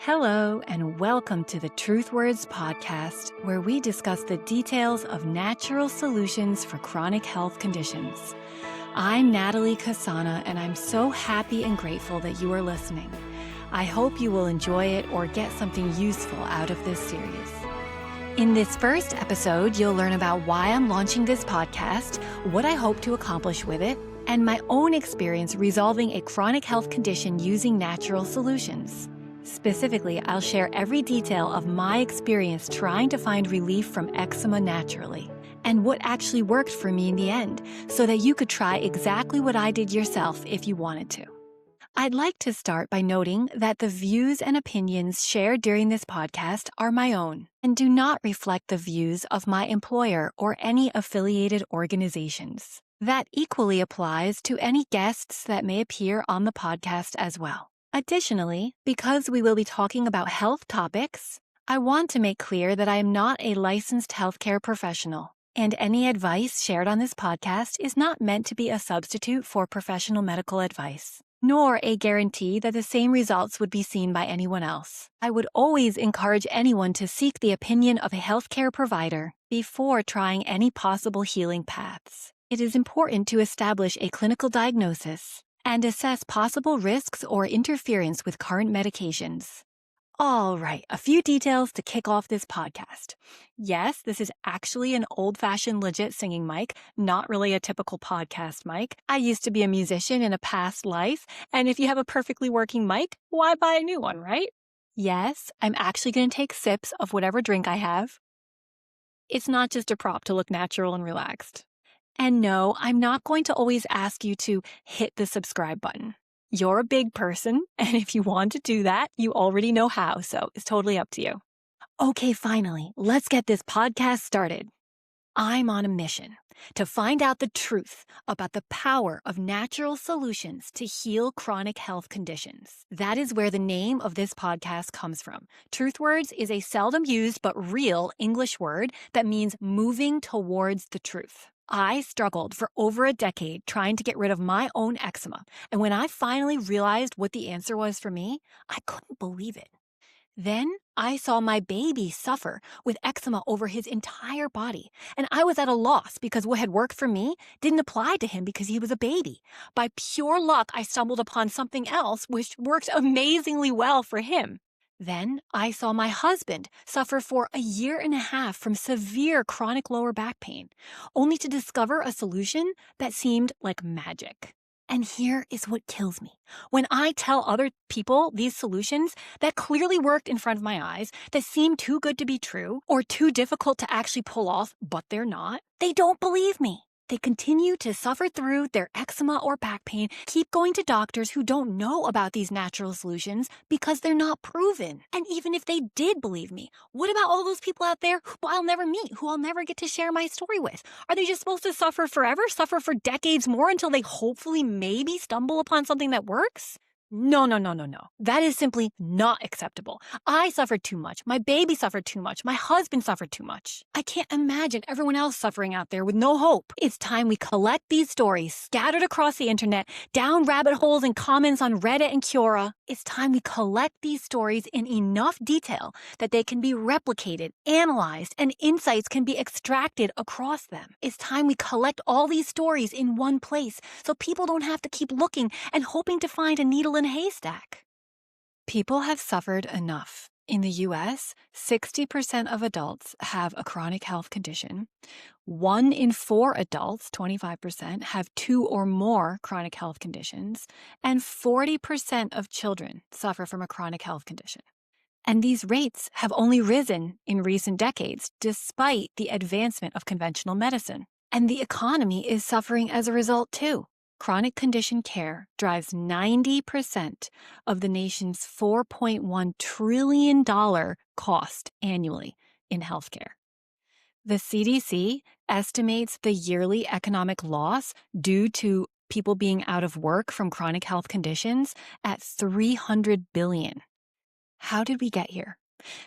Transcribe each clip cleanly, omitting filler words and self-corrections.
Hello, and welcome to the Truthwards podcast, where we discuss the details of natural solutions for chronic health conditions. I'm Natalie Kasana, and I'm so happy and grateful that you are listening. I hope you will enjoy it or get something useful out of this series. In this first episode, you'll learn about why I'm launching this podcast, what I hope to accomplish with it, and my own experience resolving a chronic health condition using natural solutions. Specifically, I'll share every detail of my experience trying to find relief from eczema naturally, and what actually worked for me in the end, so that you could try exactly what I did yourself if you wanted to. I'd like to start by noting that the views and opinions shared during this podcast are my own and do not reflect the views of my employer or any affiliated organizations. That equally applies to any guests that may appear on the podcast as well. Additionally, because we will be talking about health topics, I want to make clear that I am not a licensed healthcare professional, and any advice shared on this podcast is not meant to be a substitute for professional medical advice, nor a guarantee that the same results would be seen by anyone else. I would always encourage anyone to seek the opinion of a healthcare provider before trying any possible healing paths. It is important to establish a clinical diagnosis and assess possible risks or interference with current medications. All right, a few details to kick off this podcast. Yes, this is actually an old-fashioned legit singing mic, not really a typical podcast mic. I used to be a musician in a past life, and if you have a perfectly working mic, why buy a new one, right? Yes, I'm actually going to take sips of whatever drink I have. It's not just a prop to look natural and relaxed. And no, I'm not going to always ask you to hit the subscribe button. You're a big person, and if you want to do that, you already know how, so it's totally up to you. Okay, finally, let's get this podcast started. I'm on a mission to find out the truth about the power of natural solutions to heal chronic health conditions. That is where the name of this podcast comes from. Truthwords is a seldom used but real English word that means moving towards the truth. I struggled for over a decade trying to get rid of my own eczema, and when I finally realized what the answer was for me, I couldn't believe it. Then I saw my baby suffer with eczema over his entire body, and I was at a loss because what had worked for me didn't apply to him because he was a baby. By pure luck, I stumbled upon something else which worked amazingly well for him. Then I saw my husband suffer for a year and a half from severe chronic lower back pain, only to discover a solution that seemed like magic. And here is what kills me. When I tell other people these solutions that clearly worked in front of my eyes, that seem too good to be true or too difficult to actually pull off, but they're not, they don't believe me. They continue to suffer through their eczema or back pain, keep going to doctors who don't know about these natural solutions because they're not proven. And even if they did believe me, what about all those people out there who I'll never meet, who I'll never get to share my story with? Are they just supposed to suffer forever, suffer for decades more until they hopefully maybe stumble upon something that works? No. That is simply not acceptable. I suffered too much. My baby suffered too much. My husband suffered too much. I can't imagine everyone else suffering out there with no hope. It's time we collect these stories scattered across the internet, down rabbit holes and comments on Reddit and Quora. It's time we collect these stories in enough detail that they can be replicated, analyzed, and insights can be extracted across them. It's time we collect all these stories in one place so people don't have to keep looking and hoping to find a needle in a haystack. People have suffered enough. In the US, 60% of adults have a chronic health condition. 1 in 4 adults, 25%, have 2 or more chronic health conditions, and 40% of children suffer from a chronic health condition. And these rates have only risen in recent decades, despite the advancement of conventional medicine. And the economy is suffering as a result, too. Chronic condition care drives 90% of the nation's $4.1 trillion cost annually in healthcare. The CDC estimates the yearly economic loss due to people being out of work from chronic health conditions at $300 billion. How did we get here?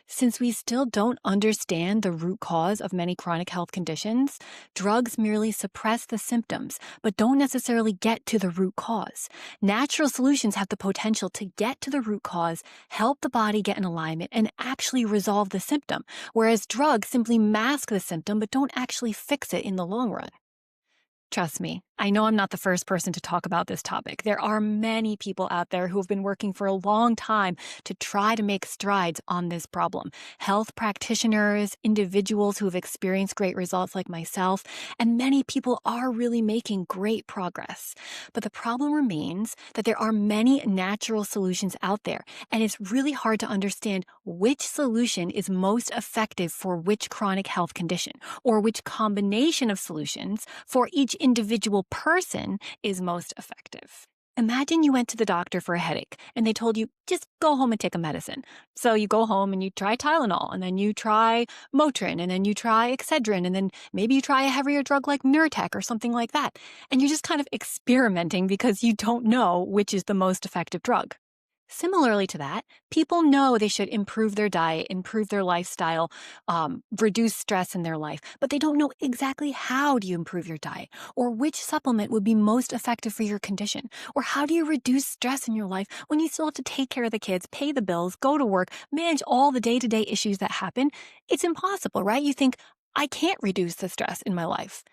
Since we still don't understand the root cause of many chronic health conditions, drugs merely suppress the symptoms, but don't necessarily get to the root cause. Natural solutions have the potential to get to the root cause, help the body get in alignment, and actually resolve the symptom, whereas drugs simply mask the symptom but don't actually fix it in the long run. Trust me, I know I'm not the first person to talk about this topic. There are many people out there who have been working for a long time to try to make strides on this problem. Health practitioners, individuals who have experienced great results like myself, and many people are really making great progress. But the problem remains that there are many natural solutions out there, and it's really hard to understand which solution is most effective for which chronic health condition, or which combination of solutions for each individual person is most effective. Imagine you went to the doctor for a headache and they told you, just go home and take a medicine. So you go home and you try Tylenol, and then you try Motrin, and then you try Excedrin, and then maybe you try a heavier drug like Nurtec or something like that. And you're just kind of experimenting because you don't know which is the most effective drug. Similarly to that, people know they should improve their diet, improve their lifestyle, reduce stress in their life, but they don't know exactly how do you improve your diet, or which supplement would be most effective for your condition, or how do you reduce stress in your life when you still have to take care of the kids, pay the bills, go to work, manage all the day-to-day issues that happen. It's impossible, right? You think, I can't reduce the stress in my life.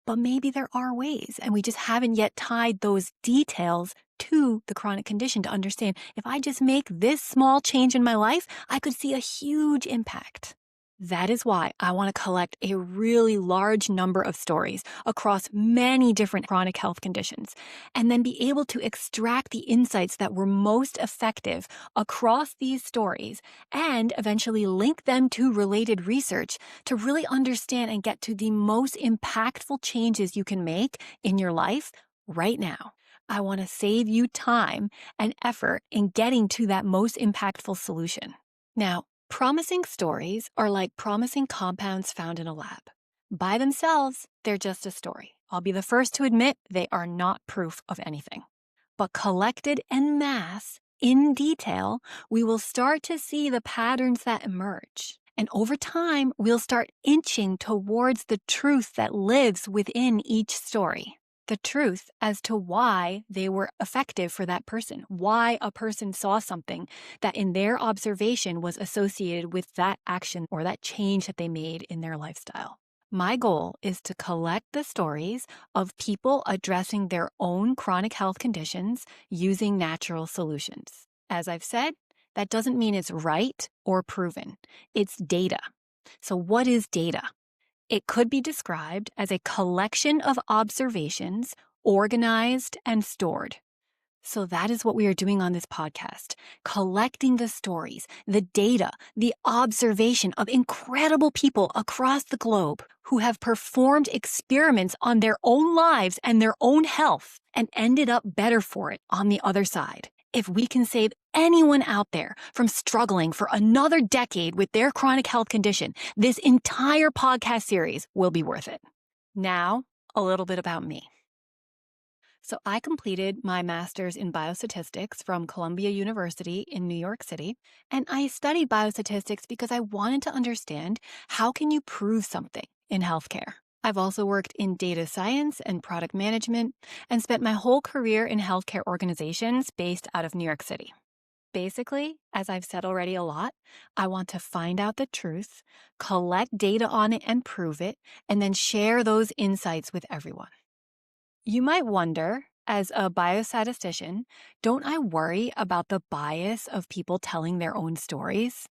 But maybe there are ways, and we just haven't yet tied those details to the chronic condition to understand if I just make this small change in my life, I could see a huge impact. That is why I want to collect a really large number of stories across many different chronic health conditions, and then be able to extract the insights that were most effective across these stories, and eventually link them to related research to really understand and get to the most impactful changes you can make in your life right now. I want to save you time and effort in getting to that most impactful solution. Now, promising stories are like promising compounds found in a lab. By themselves, they're just a story. I'll be the first to admit they are not proof of anything. But collected en masse, in detail, we will start to see the patterns that emerge. And over time, we'll start inching towards the truth that lives within each story. The truth as to why they were effective for that person, why a person saw something that in their observation was associated with that action or that change that they made in their lifestyle. My goal is to collect the stories of people addressing their own chronic health conditions using natural solutions. As I've said, that doesn't mean it's right or proven. It's data. So what is data? It could be described as a collection of observations, organized and stored. So that is what we are doing on this podcast, collecting the stories, the data, the observation of incredible people across the globe who have performed experiments on their own lives and their own health and ended up better for it on the other side. If we can save anyone out there from struggling for another decade with their chronic health condition, this entire podcast series will be worth it. Now, a little bit about me. So I completed my master's in biostatistics from Columbia University in New York City, and I studied biostatistics because I wanted to understand how can you prove something in healthcare. I've also worked in data science and product management and spent my whole career in healthcare organizations based out of New York City. Basically, as I've said already a lot, I want to find out the truth, collect data on it and prove it, and then share those insights with everyone. You might wonder, as a biostatistician, don't I worry about the bias of people telling their own stories?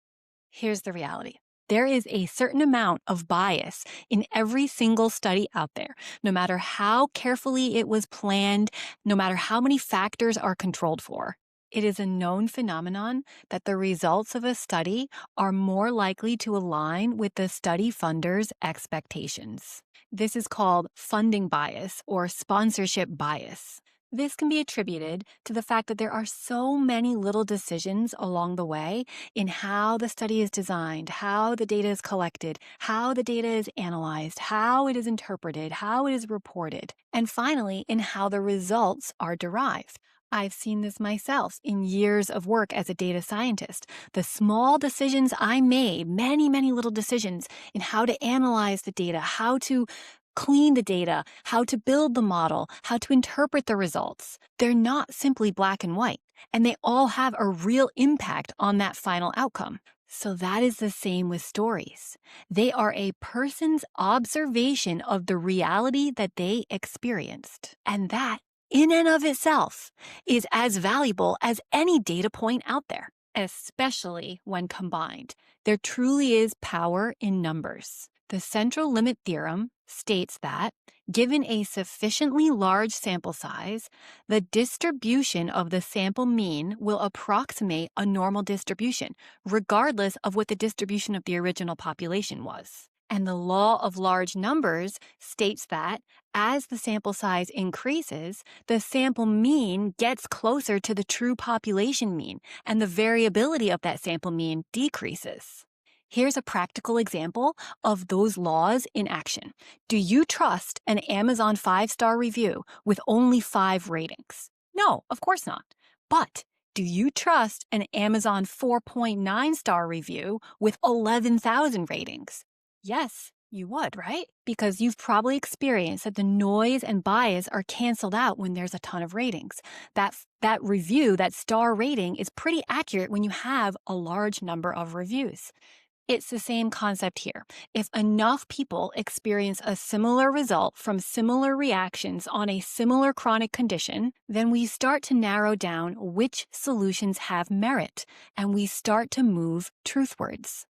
Here's the reality. There is a certain amount of bias in every single study out there, no matter how carefully it was planned, no matter how many factors are controlled for. It is a known phenomenon that the results of a study are more likely to align with the study funder's expectations. This is called funding bias or sponsorship bias. This can be attributed to the fact that there are so many little decisions along the way in how the study is designed, how the data is collected, how the data is analyzed, how it is interpreted, how it is reported, and finally, in how the results are derived. I've seen this myself in years of work as a data scientist. The small decisions I made, many little decisions in how to analyze the data, how to clean the data, how to build the model, how to interpret the results. They're not simply black and white, and they all have a real impact on that final outcome. So that is the same with stories. They are a person's observation of the reality that they experienced. And that, in and of itself, is as valuable as any data point out there, especially when combined. There truly is power in numbers. The central limit theorem states that, given a sufficiently large sample size, the distribution of the sample mean will approximate a normal distribution, regardless of what the distribution of the original population was. And the law of large numbers states that, as the sample size increases, the sample mean gets closer to the true population mean, and the variability of that sample mean decreases. Here's a practical example of those laws in action. Do you trust an Amazon 5-star review with only 5 ratings? No, of course not. But do you trust an Amazon 4.9-star review with 11,000 ratings? Yes, you would, right? Because you've probably experienced that the noise and bias are canceled out when there's a ton of ratings. That review, that star rating, is pretty accurate when you have a large number of reviews. It's the same concept here. If enough people experience a similar result from similar reactions on a similar chronic condition, then we start to narrow down which solutions have merit, and we start to move truthwards.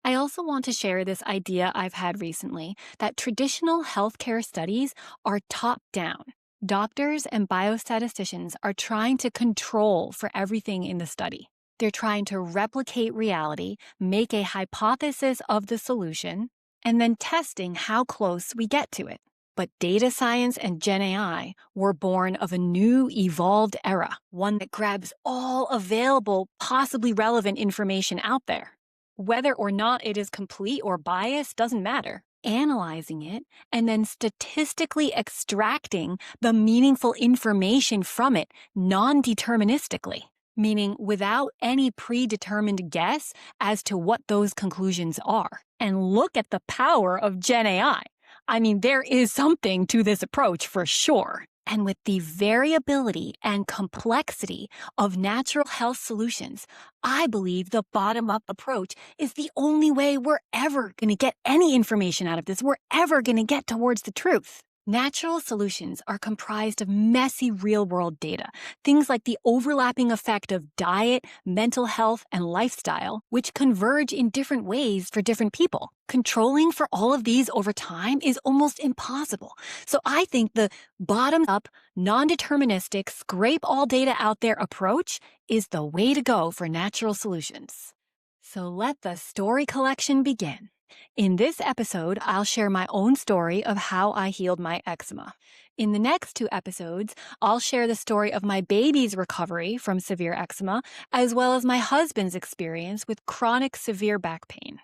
I also want to share this idea I've had recently that traditional healthcare studies are top-down. Doctors and biostatisticians are trying to control for everything in the study. They're trying to replicate reality, make a hypothesis of the solution, and then testing how close we get to it. But data science and Gen AI were born of a new, evolved era, one that grabs all available, possibly relevant information out there. Whether or not it is complete or biased doesn't matter. Analyzing it and then statistically extracting the meaningful information from it non-deterministically. Meaning without any predetermined guess as to what those conclusions are. And look at the power of Gen AI. I mean, there is something to this approach for sure. And with the variability and complexity of natural health solutions, I believe the bottom-up approach is the only way we're ever going to get any information out of this. We're ever going to get towards the truth. Natural solutions are comprised of messy real-world data, things like the overlapping effect of diet, mental health, and lifestyle, which converge in different ways for different people. Controlling for all of these over time is almost impossible. So I think the bottom-up, non-deterministic, scrape all data out there approach is the way to go for natural solutions. So let the story collection begin. In this episode, I'll share my own story of how I healed my eczema. In the next 2 episodes, I'll share the story of my baby's recovery from severe eczema, as well as my husband's experience with chronic severe back pain.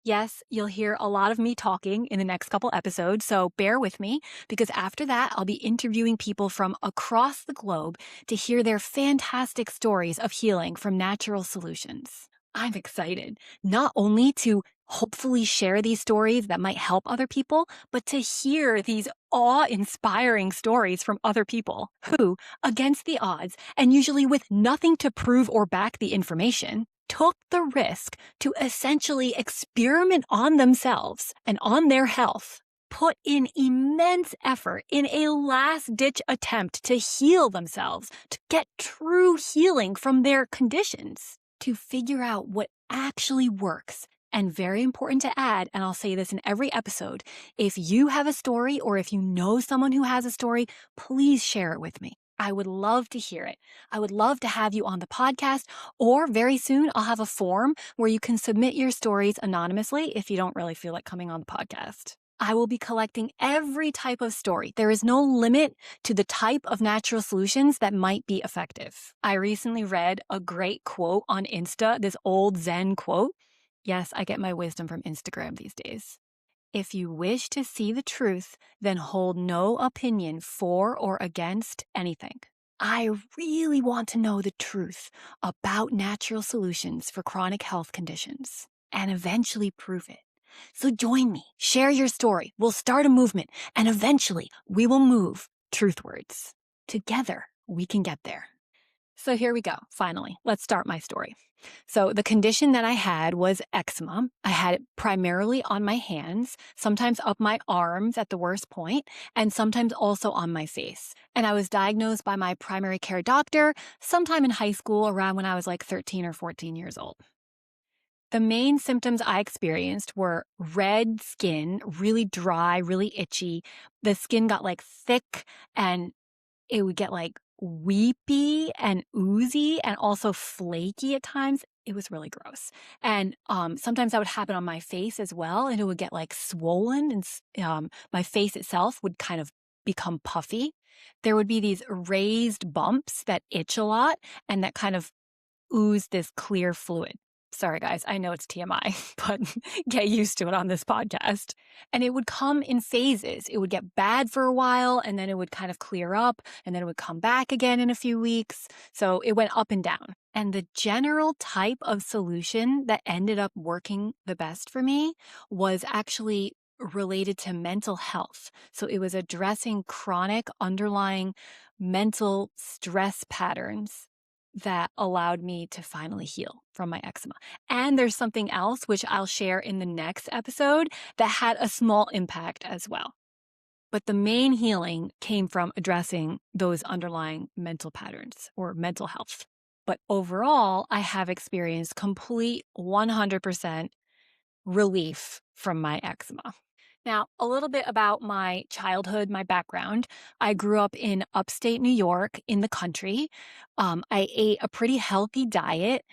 Yes, you'll hear a lot of me talking in the next couple episodes, so bear with me, because after that, I'll be interviewing people from across the globe to hear their fantastic stories of healing from natural solutions. I'm excited, not only to hopefully share these stories that might help other people, but to hear these awe-inspiring stories from other people who, against the odds, and usually with nothing to prove or back the information, took the risk to essentially experiment on themselves and on their health, put in immense effort in a last-ditch attempt to heal themselves, to get true healing from their conditions, to figure out what actually works. And very important to add, and I'll say this in every episode, if you have a story or if you know someone who has a story, please share it with me. I would love to hear it. I would love to have you on the podcast, or very soon I'll have a form where you can submit your stories anonymously if you don't really feel like coming on the podcast. I will be collecting every type of story. There is no limit to the type of natural solutions that might be effective. I recently read a great quote on Insta, this old Zen quote. Yes, I get my wisdom from Instagram these days. If you wish to see the truth, then hold no opinion for or against anything. I really want to know the truth about natural solutions for chronic health conditions and eventually prove it. So join me, share your story, we'll start a movement, and eventually we will move truthwards. Together, we can get there. So here we go, finally. Let's start my story. So the condition that I had was eczema. I had it primarily on my hands, sometimes up my arms at the worst point, and sometimes also on my face. And I was diagnosed by my primary care doctor sometime in high school, around when I was like 13 or 14 years old. The main symptoms I experienced were red skin, really dry, really itchy. The skin got like thick and it would get like weepy and oozy and also flaky at times. It was really gross. And sometimes that would happen on my face as well. And it would get like swollen and my face itself would kind of become puffy. There would be these raised bumps that itch a lot and that kind of ooze this clear fluid. Sorry, guys, I know it's TMI, but get used to it on this podcast. And it would come in phases. It would get bad for a while, and then it would kind of clear up, and then it would come back again in a few weeks. So it went up and down. And the general type of solution that ended up working the best for me was actually related to mental health. So it was addressing chronic underlying mental stress patterns that allowed me to finally heal from my eczema. And there's something else, which I'll share in the next episode, that had a small impact as well. But the main healing came from addressing those underlying mental patterns or mental health. But overall, I have experienced complete 100% relief from my eczema. Now, a little bit about my childhood, my background. I grew up in upstate New York in the country. I ate a pretty healthy diet,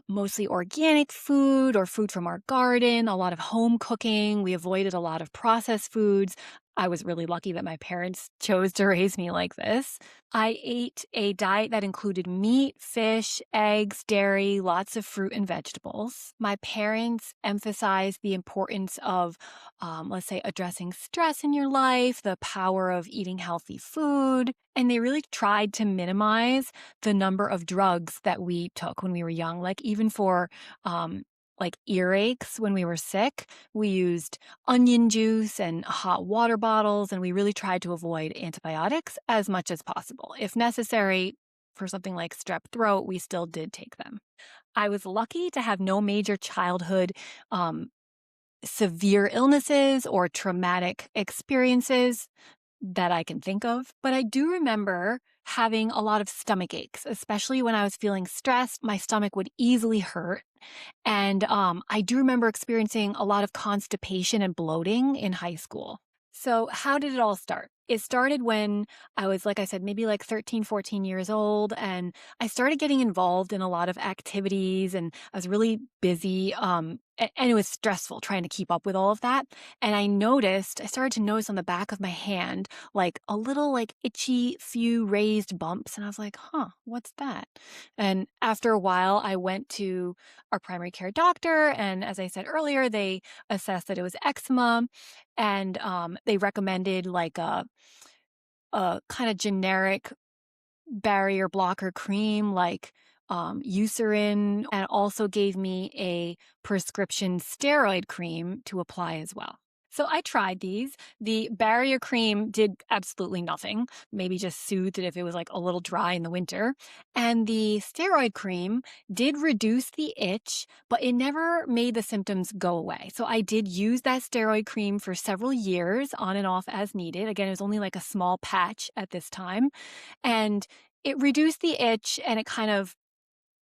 mostly organic food or food from our garden, a lot of home cooking. We avoided a lot of processed foods. I was really lucky that my parents chose to raise me like this. I ate a diet that included meat, fish, eggs, dairy, lots of fruit and vegetables. My parents emphasized the importance of, let's say, addressing stress in your life, the power of eating healthy food, and they really tried to minimize the number of drugs that we took when we were young. Like even for like earaches when we were sick, we used onion juice and hot water bottles, and we really tried to avoid antibiotics as much as possible. If necessary, for something like strep throat, we still did take them. I was lucky to have no major childhood severe illnesses or traumatic experiences that I can think of, but I do remember having a lot of stomach aches, especially when I was feeling stressed. My stomach would easily hurt. And I do remember experiencing a lot of constipation and bloating in high school. So how did it all start? It started when I was, like I said, maybe like 13, 14 years old, and I started getting involved in a lot of activities, and I was really busy, and it was stressful trying to keep up with all of that. And I started to notice on the back of my hand, like a little like itchy few raised bumps, and I was like, huh, what's that? And after a while, I went to our primary care doctor, and as I said earlier, they assessed that it was eczema, and they recommended like a kind of generic barrier blocker cream like Eucerin, and also gave me a prescription steroid cream to apply as well. So I tried these. The barrier cream did absolutely nothing, maybe just soothed it if it was like a little dry in the winter. And the steroid cream did reduce the itch, but it never made the symptoms go away. So I did use that steroid cream for several years on and off as needed. Again, it was only like a small patch at this time. And it reduced the itch, and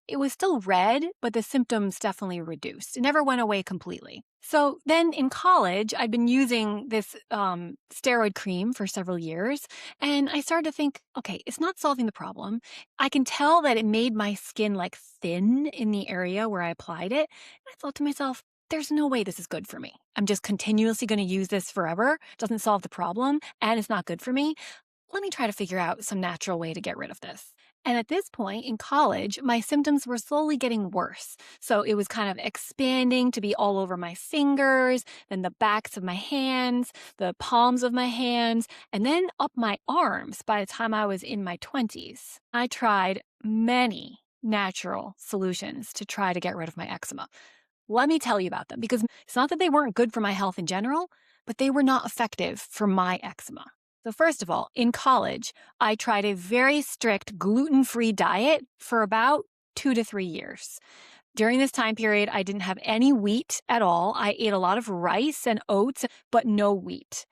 it was still red, but the symptoms definitely reduced. It never went away completely. So then in college, I'd been using this steroid cream for several years, and I started to think, okay, it's not solving the problem. I can tell that it made my skin like thin in the area where I applied it. And I thought to myself, there's no way this is good for me. I'm just continuously going to use this forever. It doesn't solve the problem, and it's not good for me. Let me try to figure out some natural way to get rid of this. And at this point in college, my symptoms were slowly getting worse. So it was kind of expanding to be all over my fingers, then the backs of my hands, the palms of my hands, and then up my arms by the time I was in my 20s. I tried many natural solutions to try to get rid of my eczema. Let me tell you about them because it's not that they weren't good for my health in general, but they were not effective for my eczema. So first of all, in college, I tried a very strict gluten-free diet for about 2 to 3 years. During this time period, I didn't have any wheat at all. I ate a lot of rice and oats, but no wheat.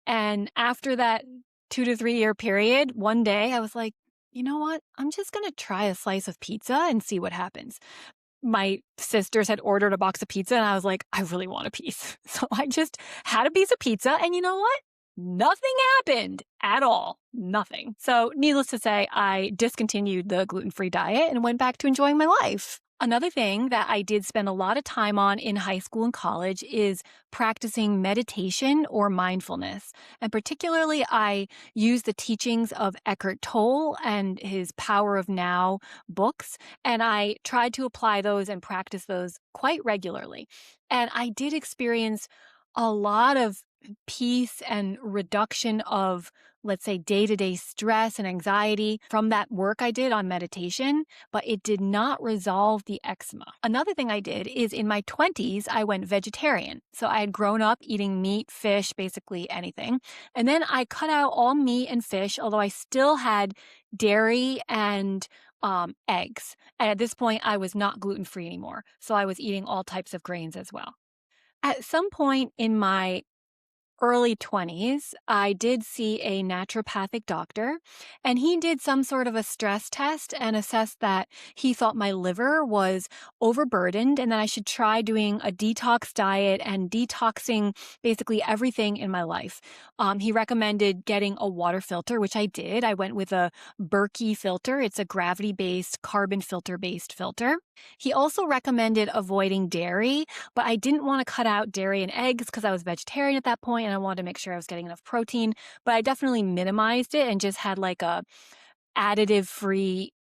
And after that 2 to 3 year period, one day I was like, you know what? I'm just going to try a slice of pizza and see what happens. My sisters had ordered a box of pizza and I was like, I really want a piece. So I just had a piece of pizza and you know what? Nothing happened at all. Nothing. So needless to say, I discontinued the gluten-free diet and went back to enjoying my life. Another thing that I did spend a lot of time on in high school and college is practicing meditation or mindfulness. And particularly, I used the teachings of Eckhart Tolle and his Power of Now books. And I tried to apply those and practice those quite regularly. And I did experience a lot of peace and reduction of, let's say, day-to-day stress and anxiety from that work I did on meditation, but it did not resolve the eczema. Another thing I did is in my 20s, I went vegetarian. So I had grown up eating meat, fish, basically anything. And then I cut out all meat and fish, although I still had dairy and eggs. And at this point, I was not gluten-free anymore. So I was eating all types of grains as well. At some point in my early 20s, I did see a naturopathic doctor, and he did some sort of a stress test and assessed that he thought my liver was overburdened and that I should try doing a detox diet and detoxing basically everything in my life. He recommended getting a water filter, which I did. I went with a Berkey filter. It's a gravity-based, carbon filter-based filter. He also recommended avoiding dairy, but I didn't want to cut out dairy and eggs because I was vegetarian at that point and I wanted to make sure I was getting enough protein. But I definitely minimized it and just had like a additive-free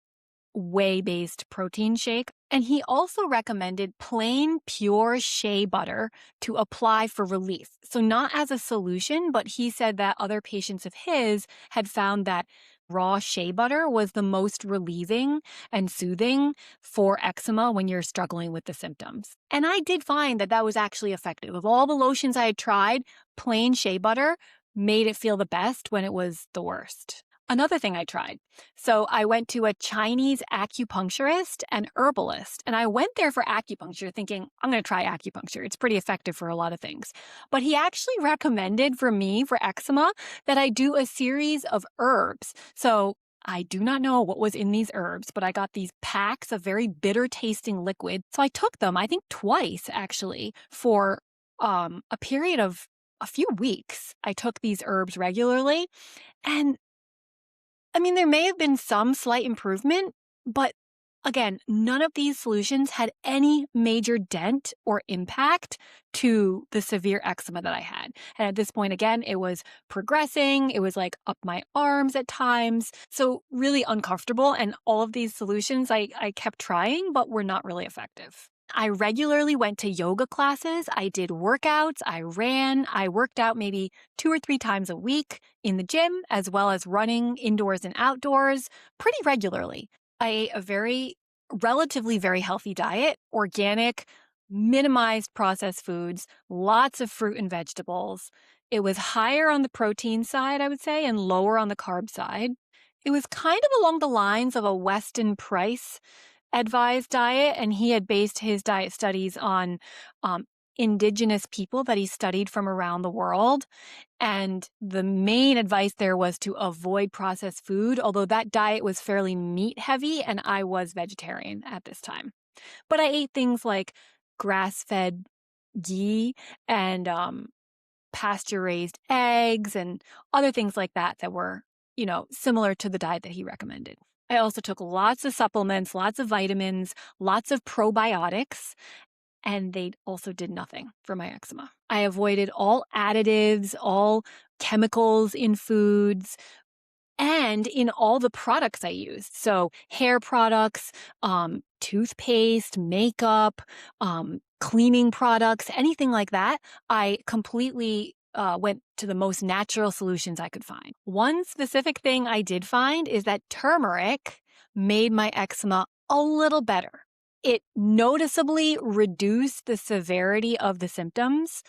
whey-based protein shake. And he also recommended plain, pure shea butter to apply for relief. So not as a solution, but he said that other patients of his had found that raw shea butter was the most relieving and soothing for eczema when you're struggling with the symptoms. And I did find that that was actually effective. Of all the lotions I had tried, plain shea butter made it feel the best when it was the worst. Another thing I tried. So I went to a Chinese acupuncturist and herbalist, and I went there for acupuncture thinking, I'm going to try acupuncture. It's pretty effective for a lot of things. But he actually recommended for me, for eczema, that I do a series of herbs. So I do not know what was in these herbs, but I got these packs of very bitter tasting liquid. So I took them, I think twice actually, for a period of a few weeks. I took these herbs regularly, and I mean, there may have been some slight improvement, but again, none of these solutions had any major dent or impact to the severe eczema that I had. And at this point, again, it was progressing. It was like up my arms at times. So really uncomfortable. And all of these solutions I kept trying, but were not really effective. I regularly went to yoga classes. I did workouts. I ran. I worked out maybe 2 or 3 times a week in the gym, as well as running indoors and outdoors pretty regularly. I ate a relatively very healthy diet, organic, minimized processed foods, lots of fruit and vegetables. It was higher on the protein side, I would say, and lower on the carb side. It was kind of along the lines of a Weston Price advised diet, and he had based his diet studies on indigenous people that he studied from around the world. And the main advice there was to avoid processed food, although that diet was fairly meat heavy and I was vegetarian at this time. But I ate things like grass-fed ghee and pasture-raised eggs and other things like that that were, similar to the diet that he recommended. I also took lots of supplements, lots of vitamins, lots of probiotics, and they also did nothing for my eczema. I avoided all additives, all chemicals in foods, and in all the products I use. So hair products, toothpaste, makeup, cleaning products, anything like that, I completely went to the most natural solutions I could find. One specific thing I did find is that turmeric made my eczema a little better. It noticeably reduced the severity of the symptoms,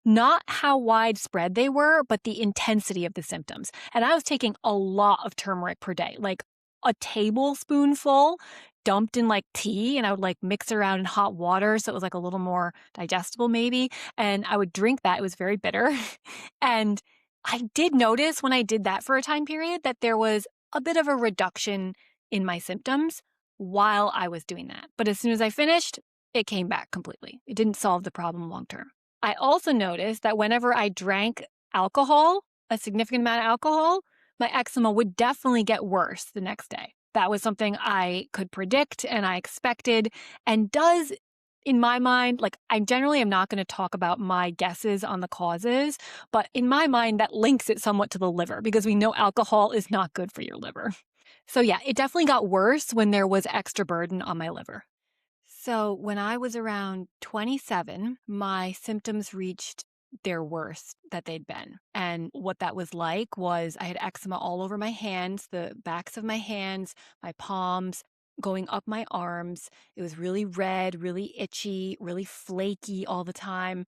not how widespread they were, but the intensity of the symptoms. And I was taking a lot of turmeric per day, like a tablespoonful dumped in like tea, and I would like mix it around in hot water so it was like a little more digestible maybe. And I would drink that. It was very bitter. And I did notice when I did that for a time period that there was a bit of a reduction in my symptoms while I was doing that. But as soon as I finished, it came back completely. It didn't solve the problem long term. I also noticed that whenever I drank alcohol, a significant amount of alcohol, my eczema would definitely get worse the next day. That was something I could predict and I expected, and does, in my mind, like I generally am not going to talk about my guesses on the causes, but in my mind, that links it somewhat to the liver because we know alcohol is not good for your liver. So yeah, it definitely got worse when there was extra burden on my liver. So when I was around 27, my symptoms reached their worst that they'd been. And what that was like was I had eczema all over my hands, the backs of my hands, my palms, going up my arms. It was really red, really itchy, really flaky all the time.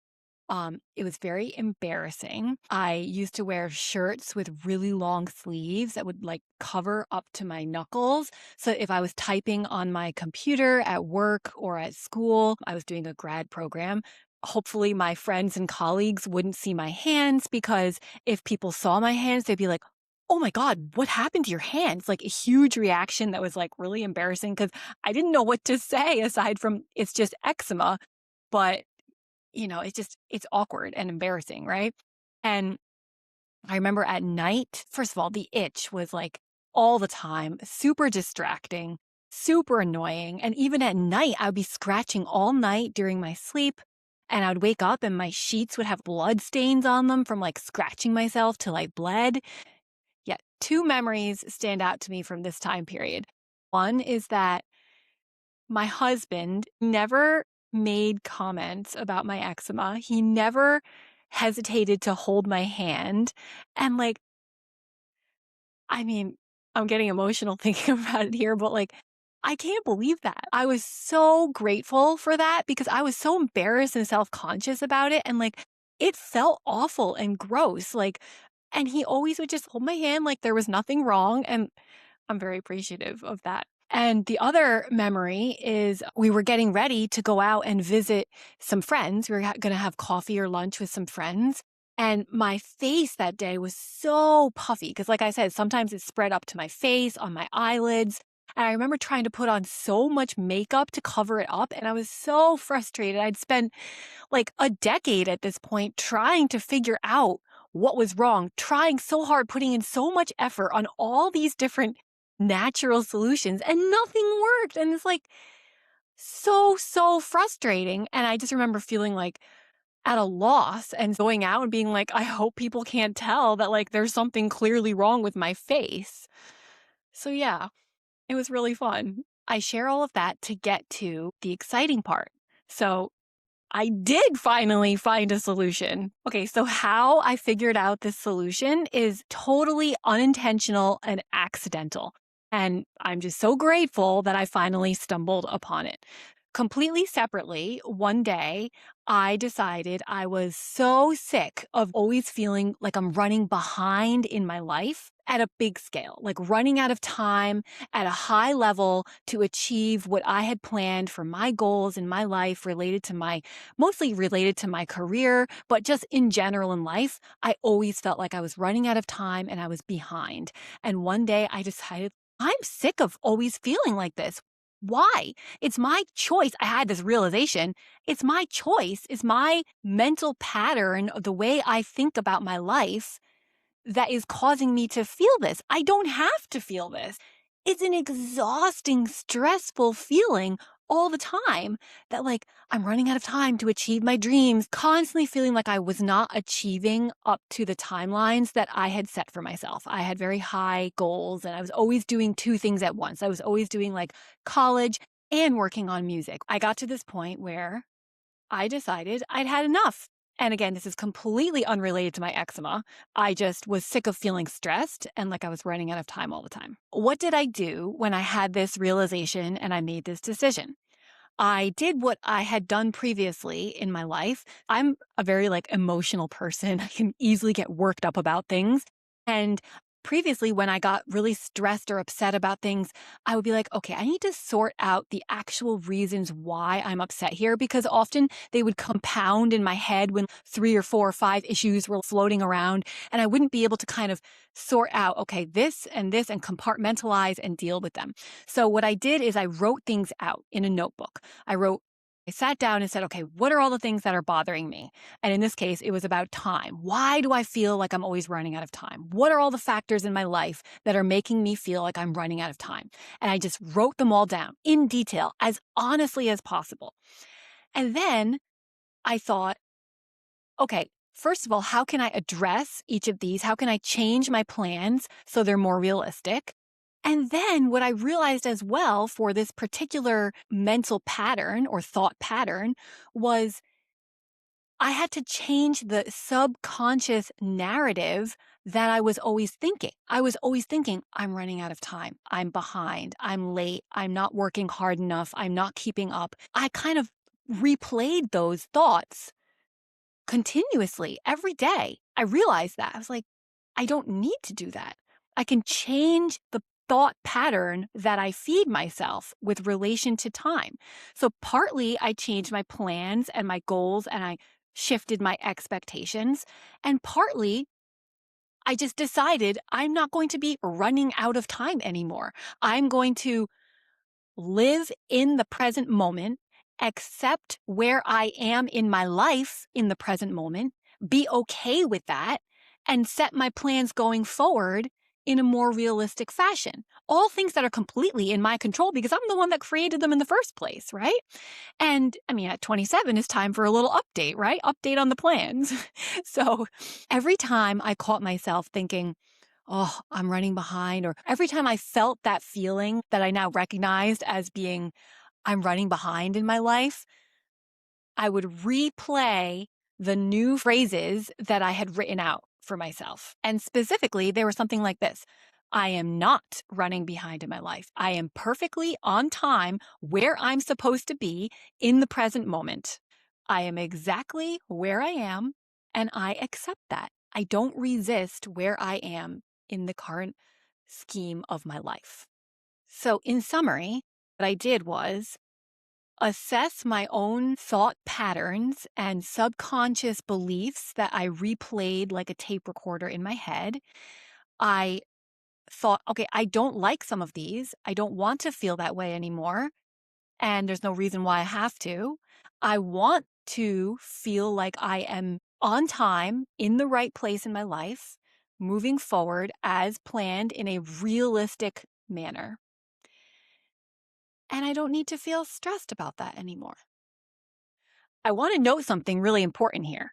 It was very embarrassing. I used to wear shirts with really long sleeves that would like cover up to my knuckles. So if I was typing on my computer at work or at school, I was doing a grad program. Hopefully my friends and colleagues wouldn't see my hands, because if people saw my hands, they'd be like, oh my God, what happened to your hands? Like a huge reaction that was like really embarrassing because I didn't know what to say aside from it's just eczema. But it's awkward and embarrassing, right? And I remember at night, first of all, the itch was like all the time, super distracting, super annoying. And even at night, I would be scratching all night during my sleep. And I would wake up and my sheets would have blood stains on them from like scratching myself till I bled. Yeah, two memories stand out to me from this time period. One is that my husband never made comments about my eczema. He never hesitated to hold my hand. And like, I mean, I'm getting emotional thinking about it here, but like, I can't believe that. I was so grateful for that because I was so embarrassed and self-conscious about it. And like, it felt awful and gross. Like, and he always would just hold my hand like there was nothing wrong. And I'm very appreciative of that. And the other memory is we were getting ready to go out and visit some friends. We were going to have coffee or lunch with some friends. And my face that day was so puffy because, like I said, sometimes it spread up to my face, on my eyelids. And I remember trying to put on so much makeup to cover it up. And I was so frustrated. I'd spent like a decade at this point trying to figure out what was wrong, trying so hard, putting in so much effort on all these different natural solutions, and nothing worked. And it's like so frustrating. And I just remember feeling like at a loss and going out and being like, I hope people can't tell that like there's something clearly wrong with my face. So yeah, it was really fun. I share all of that to get to the exciting part. So I did finally find a solution. Okay, so how I figured out this solution is totally unintentional and accidental. And I'm just so grateful that I finally stumbled upon it. Completely separately, one day, I decided I was so sick of always feeling like I'm running behind in my life at a big scale, like running out of time at a high level to achieve what I had planned for my goals in my life mostly related to my career, but just in general in life. I always felt like I was running out of time and I was behind. And one day I decided I'm sick of always feeling like this. Why? It's my choice. I had this realization. It's my choice. It's my mental pattern, the way I think about my life that is causing me to feel this. I don't have to feel this. It's an exhausting, stressful feeling all the time that like I'm running out of time to achieve my dreams, constantly feeling like I was not achieving up to the timelines that I had set for myself. I had very high goals and I was always doing two things at once. I was always doing like college and working on music. I got to this point where I decided I'd had enough. And again, this is completely unrelated to my eczema. I just was sick of feeling stressed and like I was running out of time all the time. What did I do when I had this realization and I made this decision? I did what I had done previously in my life. I'm a very like emotional person. I can easily get worked up about things. And previously when I got really stressed or upset about things, I would be like, okay, I need to sort out the actual reasons why I'm upset here because often they would compound in my head when 3 or 4 or 5 issues were floating around and I wouldn't be able to kind of sort out, okay, this and compartmentalize and deal with them. So what I did is I wrote things out in a notebook. I sat down and said, okay, what are all the things that are bothering me? And in this case, it was about time. Why do I feel like I'm always running out of time? What are all the factors in my life that are making me feel like I'm running out of time? And I just wrote them all down in detail, as honestly as possible. And then I thought, okay, first of all, how can I address each of these? How can I change my plans so they're more realistic? And then what I realized as well for this particular mental pattern or thought pattern was I had to change the subconscious narrative that I was always thinking. I was always thinking, I'm running out of time. I'm behind. I'm late. I'm not working hard enough. I'm not keeping up. I kind of replayed those thoughts continuously every day. I realized that. I was like, I don't need to do that. I can change the thought pattern that I feed myself with relation to time. So partly I changed my plans and my goals and I shifted my expectations. And partly I just decided I'm not going to be running out of time anymore. I'm going to live in the present moment, accept where I am in my life in the present moment, be okay with that, and set my plans going forward in a more realistic fashion. All things that are completely in my control because I'm the one that created them in the first place, right? And I mean, at 27, it's time for a little update, right? Update on the plans. So every time I caught myself thinking, oh, I'm running behind, or every time I felt that feeling that I now recognized as being, I'm running behind in my life, I would replay the new phrases that I had written out for myself. And specifically, they were something like this. I am not running behind in my life. I am perfectly on time where I'm supposed to be in the present moment. I am exactly where I am, and I accept that. I don't resist where I am in the current scheme of my life. So, in summary, what I did was assess my own thought patterns and subconscious beliefs that I replayed like a tape recorder in my head. I thought, okay, I don't like some of these. I don't want to feel that way anymore. And there's no reason why I have to. I want to feel like I am on time in the right place in my life, moving forward as planned in a realistic manner. And I don't need to feel stressed about that anymore. I want to note something really important here.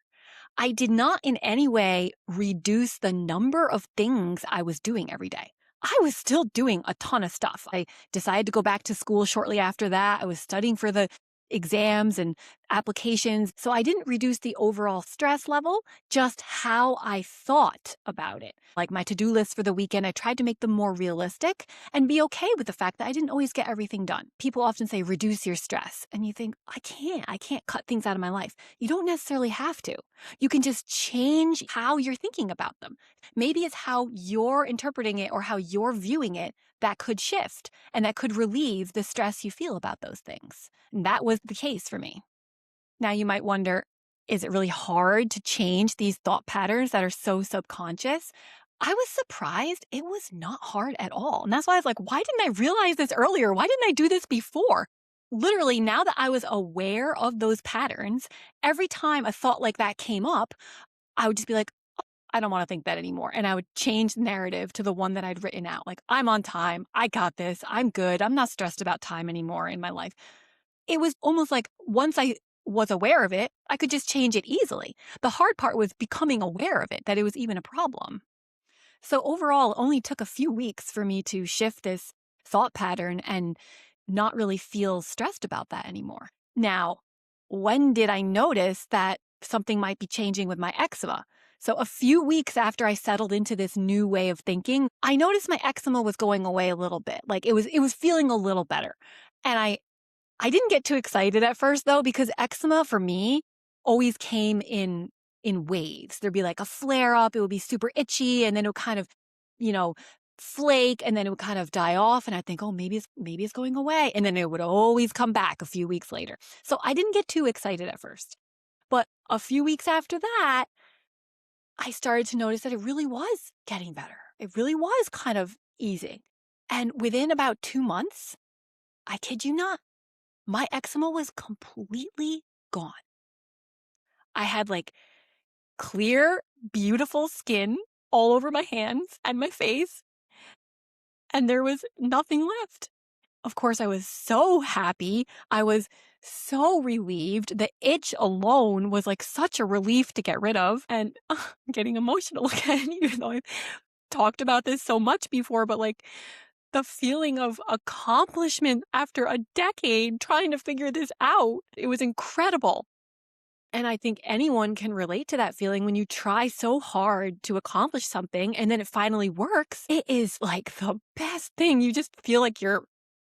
I did not in any way reduce the number of things I was doing every day. I was still doing a ton of stuff. I decided to go back to school shortly after that. I was studying for the exams and applications. So I didn't reduce the overall stress level, just how I thought about it. Like my to-do list for the weekend, I tried to make them more realistic and be okay with the fact that I didn't always get everything done. People often say, reduce your stress. And you think, I can't cut things out of my life. You don't necessarily have to. You can just change how you're thinking about them. Maybe it's how you're interpreting it or how you're viewing it that could shift and that could relieve the stress you feel about those things. And that was the case for me. Now you might wonder, is it really hard to change these thought patterns that are so subconscious? I was surprised it was not hard at all. And that's why I was like, why didn't I realize this earlier? Why didn't I do this before? Literally, now that I was aware of those patterns, every time a thought like that came up, I would just be like, I don't want to think that anymore. And I would change the narrative to the one that I'd written out. Like, I'm on time. I got this. I'm good. I'm not stressed about time anymore in my life. it was almost like once I was aware of it, I could just change it easily. The hard part was becoming aware of it, that it was even a problem. So overall, it only took a few weeks for me to shift this thought pattern and not really feel stressed about that anymore. Now, when did I notice that something might be changing with my eczema? So a few weeks after I settled into this new way of thinking, I noticed my eczema was going away a little bit. Like it was feeling a little better. And I didn't get too excited at first though, because eczema for me always came in waves. There'd be like a flare up, it would be super itchy, and then it would kind of, you know, flake, and then it would kind of die off. And I think, oh, maybe it's going away. And then it would always come back a few weeks later. So I didn't get too excited at first. But a few weeks after that, I started to notice that it really was getting better. It really was kind of easing. And within about 2 months, I kid you not, my eczema was completely gone. I had like clear, beautiful skin all over my hands and my face, and there was nothing left. Of course, I was so happy. I was so relieved. The itch alone was like such a relief to get rid of. And I'm getting emotional again, even though I've talked about this so much before, but like the feeling of accomplishment after a decade trying to figure this out, it was incredible. And I think anyone can relate to that feeling when you try so hard to accomplish something and then it finally works. It is like the best thing. You just feel like you're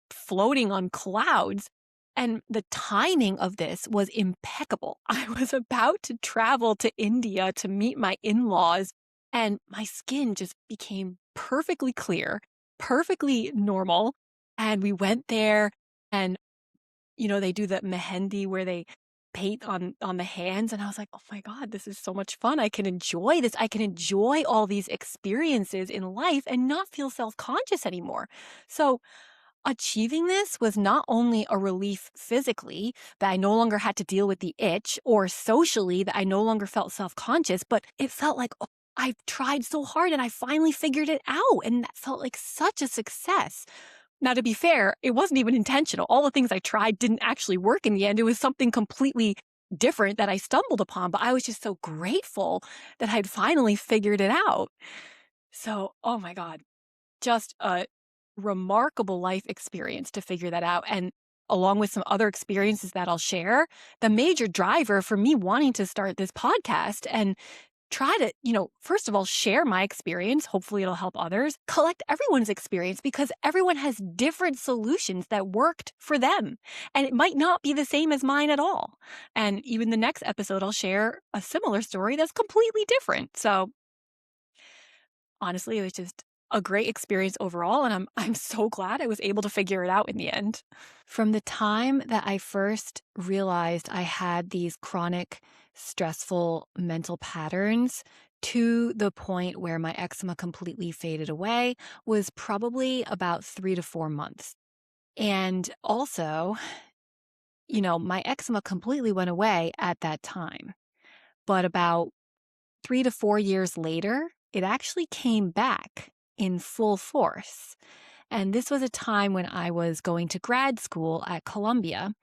floating on clouds. And the timing of this was impeccable. I was about to travel to India to meet my in-laws, and my skin just became perfectly clear, perfectly normal. And we went there, and they do the mehendi where they paint on the hands, and I was like, oh my God, this is so much fun. I can enjoy this. I can enjoy all these experiences in life and not feel self-conscious anymore. So achieving this was not only a relief physically, that I no longer had to deal with the itch, or socially, that I no longer felt self-conscious, but it felt like, oh, I've tried so hard and I finally figured it out. And that felt like such a success. Now, to be fair, it wasn't even intentional. All the things I tried didn't actually work in the end. It was something completely different that I stumbled upon, but I was just so grateful that I'd finally figured it out. So, oh my God, just a remarkable life experience to figure that out. And along with some other experiences that I'll share, the major driver for me wanting to start this podcast and try to, first of all, share my experience. Hopefully it'll help others. Collect everyone's experience, because everyone has different solutions that worked for them. And it might not be the same as mine at all. And even the next episode, I'll share a similar story that's completely different. So honestly, it was just a great experience overall, and I'm so glad I was able to figure it out in the end. From the time that I first realized I had these chronic, stressful mental patterns to the point where my eczema completely faded away was probably about 3 to 4 months. And also, my eczema completely went away at that time. But about 3 to 4 years later, it actually came back in full force. And this was a time when I was going to grad school at Columbia.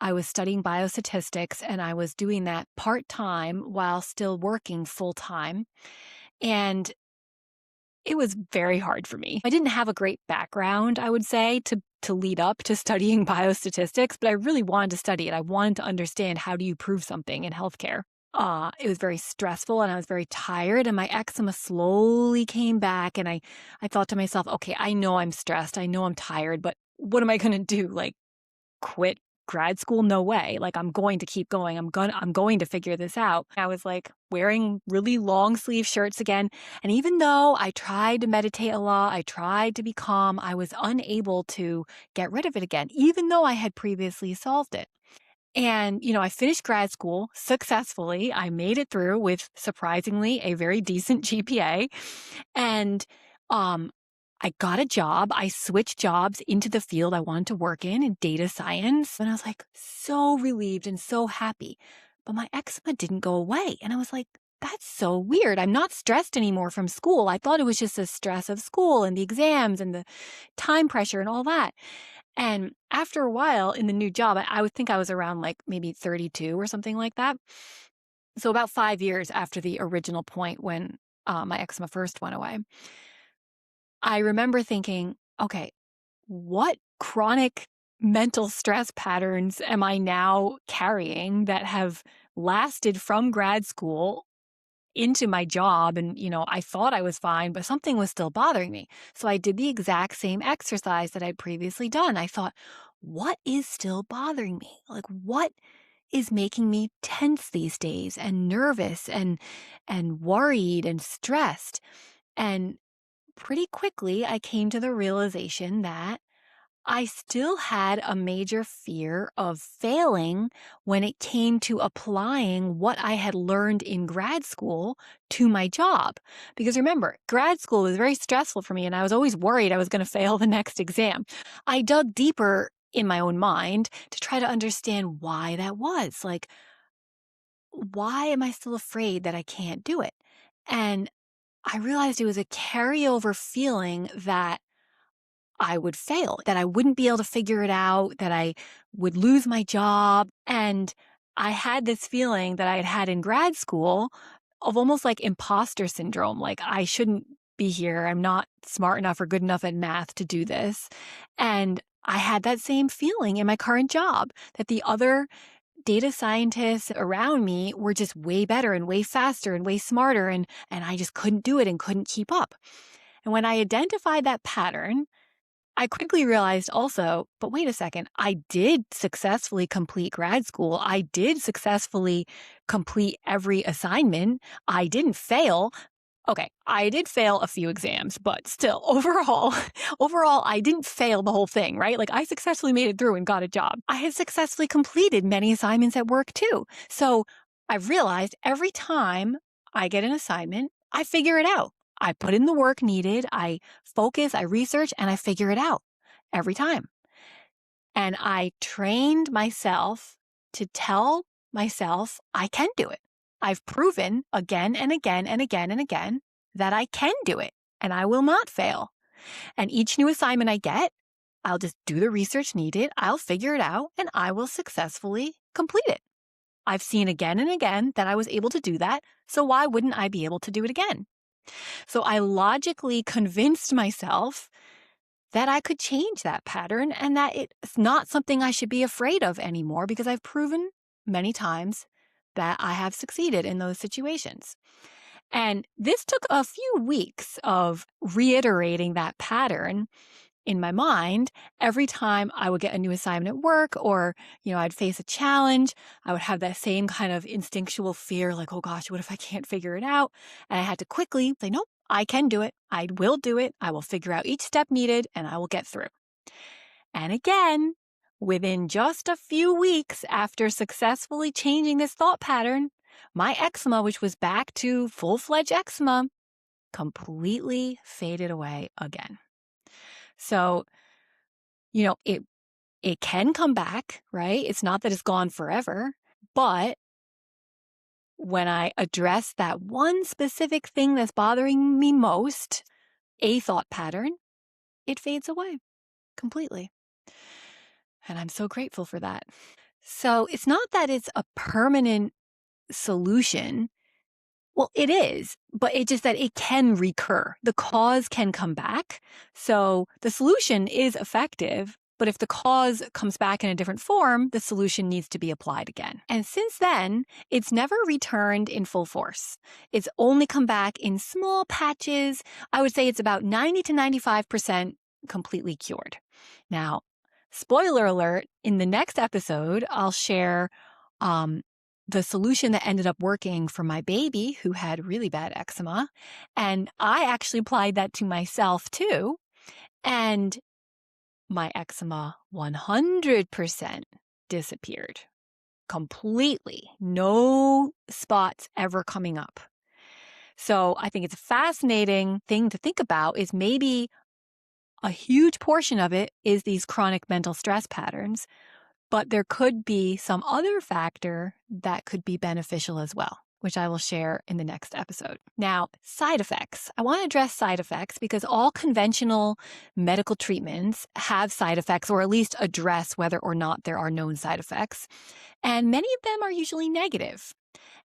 I was studying biostatistics, and I was doing that part-time while still working full-time. And it was very hard for me. I didn't have a great background, I would say, to lead up to studying biostatistics, but I really wanted to study it. I wanted to understand, how do you prove something in healthcare? It was very stressful, and I was very tired, and my eczema slowly came back, and I thought to myself, okay, I know I'm stressed. I know I'm tired, but what am I going to do? Like, quit grad school? No way. Like, I'm going to keep going. I'm going to figure this out. I was like wearing really long sleeve shirts again. And even though I tried to meditate a lot, I tried to be calm, I was unable to get rid of it again, even though I had previously solved it. And, I finished grad school successfully. I made it through with, surprisingly, a very decent GPA. And I got a job. I switched jobs into the field I wanted to work in data science. And I was like so relieved and so happy. But my eczema didn't go away. And I was like, that's so weird. I'm not stressed anymore from school. I thought it was just the stress of school and the exams and the time pressure and all that. And after a while in the new job, I would think I was around like maybe 32 or something like that. So about 5 years after the original point when my eczema first went away, I remember thinking, okay, what chronic mental stress patterns am I now carrying that have lasted from grad school into my job? And, I thought I was fine, but something was still bothering me. So I did the exact same exercise that I'd previously done. I thought, what is still bothering me? Like, what is making me tense these days and nervous and worried and stressed? And pretty quickly, I came to the realization that I still had a major fear of failing when it came to applying what I had learned in grad school to my job. Because remember, grad school was very stressful for me, and I was always worried I was going to fail the next exam. I dug deeper in my own mind to try to understand why that was. Like, why am I still afraid that I can't do it? And I realized it was a carryover feeling that I would fail, that I wouldn't be able to figure it out, that I would lose my job. And I had this feeling that I had had in grad school of almost like imposter syndrome. Like, I shouldn't be here. I'm not smart enough or good enough at math to do this. And I had that same feeling in my current job that the other data scientists around me were just way better and way faster and way smarter. And I just couldn't do it and couldn't keep up. And when I identified that pattern, I quickly realized also, but wait a second, I did successfully complete grad school. I did successfully complete every assignment. I didn't fail. Okay, I did fail a few exams, but still, overall, I didn't fail the whole thing, right? Like, I successfully made it through and got a job. I had successfully completed many assignments at work too. So I've realized every time I get an assignment, I figure it out. I put in the work needed, I focus, I research, and I figure it out every time. And I trained myself to tell myself I can do it. I've proven again and again and again and again that I can do it and I will not fail. And each new assignment I get, I'll just do the research needed, I'll figure it out, and I will successfully complete it. I've seen again and again that I was able to do that, so why wouldn't I be able to do it again? So I logically convinced myself that I could change that pattern and that it's not something I should be afraid of anymore because I've proven many times that I have succeeded in those situations. And this took a few weeks of reiterating that pattern in my mind. Every time I would get a new assignment at work or, I'd face a challenge, I would have that same kind of instinctual fear, like, oh gosh, what if I can't figure it out? And I had to quickly say, nope, I can do it. I will do it. I will figure out each step needed and I will get through. And again, within just a few weeks after successfully changing this thought pattern, my eczema, which was back to full-fledged eczema, completely faded away again. So, it can come back, right? It's not that it's gone forever, but when I address that one specific thing that's bothering me most, a thought pattern, it fades away completely. And I'm so grateful for that. So it's not that it's a permanent solution. Well, it is, but it's just that it can recur. The cause can come back. So the solution is effective, but if the cause comes back in a different form, the solution needs to be applied again. And since then, it's never returned in full force. It's only come back in small patches. I would say it's about 90 to 95% completely cured. Now, spoiler alert, in the next episode, I'll share the solution that ended up working for my baby who had really bad eczema. And I actually applied that to myself too. And my eczema 100% disappeared completely. No spots ever coming up. So I think it's a fascinating thing to think about is maybe a huge portion of it is these chronic mental stress patterns, but there could be some other factor that could be beneficial as well. which I will share in the next episode. Now, side effects. I want to address side effects because all conventional medical treatments have side effects, or at least address whether or not there are known side effects. And many of them are usually negative.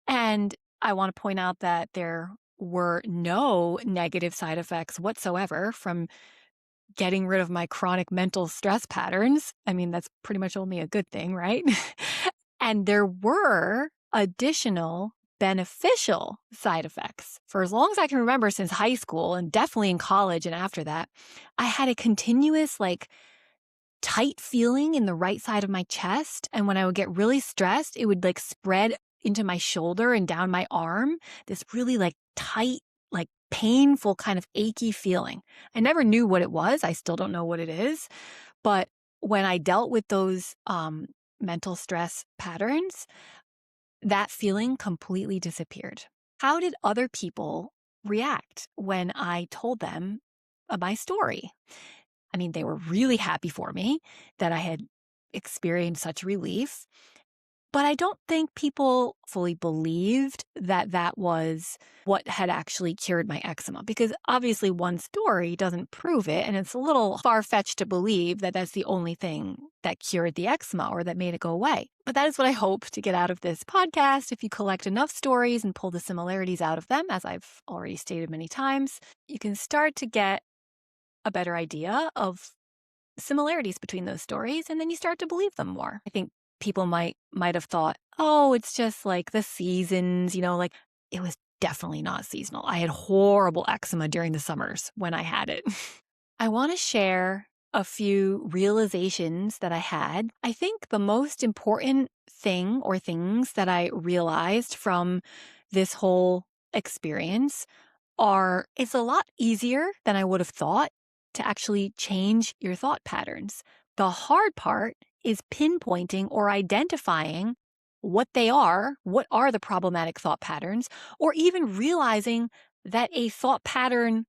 And I want to point out that there were no negative side effects whatsoever from getting rid of my chronic mental stress patterns. I mean, that's pretty much only a good thing, right? And there were additional beneficial side effects. For as long as I can remember, since high school and definitely in college and after that, I had a continuous, tight feeling in the right side of my chest. And when I would get really stressed, it would spread into my shoulder and down my arm. This really tight, painful kind of achy feeling. I never knew what it was. I still don't know what it is. But when I dealt with those mental stress patterns, that feeling completely disappeared. How did other people react when I told them my story? I mean, they were really happy for me that I had experienced such relief, but I don't think people fully believed that that was what had actually cured my eczema, because obviously one story doesn't prove it, and it's a little far-fetched to believe that that's the only thing that cured the eczema or that made it go away. But that is what I hope to get out of this podcast. If you collect enough stories and pull the similarities out of them, as I've already stated many times, you can start to get a better idea of similarities between those stories, and then you start to believe them more. I think people might have thought, oh, it's just the seasons, it was definitely not seasonal. I had horrible eczema during the summers when I had it. I want to share a few realizations that I had. I think the most important thing or things that I realized from this whole experience are it's a lot easier than I would have thought to actually change your thought patterns. The hard part is pinpointing or identifying what they are, what are the problematic thought patterns, or even realizing that a thought pattern